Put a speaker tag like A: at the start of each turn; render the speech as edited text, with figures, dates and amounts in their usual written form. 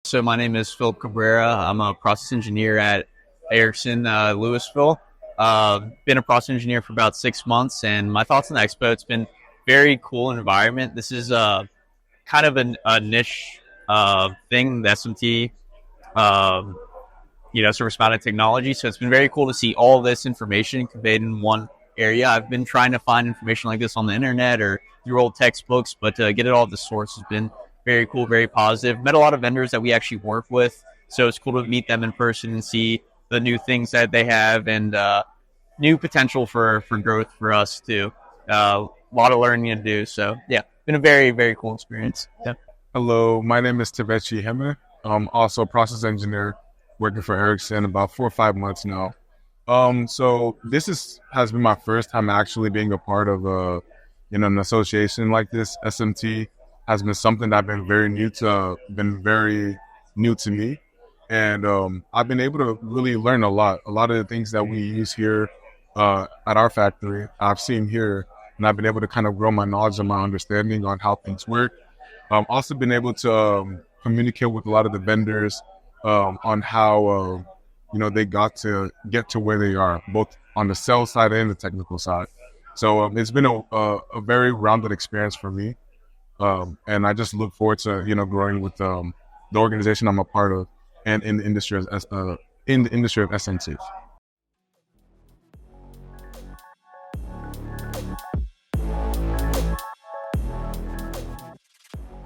A: So my name is Philip Cabrera. I'm a process engineer at Ericsson, Louisville. Been a process engineer for about 6 months, and my thoughts on the Expo. It's been very cool environment. This is kind of a niche thing, the SMT, um, service mounted technology. So it's been very cool to see all this information conveyed in one area. I've been trying to find information like this on the internet or through old textbooks, but to get it all at the source has been very cool, very positive. Met a lot of vendors that we actually work with, so it's cool to meet them in person and see the new things that they have and new potential for growth for us too. A lot of learning to do. So yeah, been a very very cool experience. Yeah.
B: Hello, my name is Tavechi Heme. I'm also a process engineer working for Ericsson about 4 or 5 months now. So this has been my first time actually being a part of an association like this. SMT has been something that been very new to me, and I've been able to really learn a lot. A lot of the things that we use here at our factory, I've seen here, and I've been able to kind of grow my knowledge and my understanding on how things work. Also been able to communicate with a lot of the vendors on how they got to get to where they are, both on the sales side and the technical side. So it's been a very rounded experience for me, and I just look forward to growing with the organization I'm a part of and in the industry in the industry of SNC.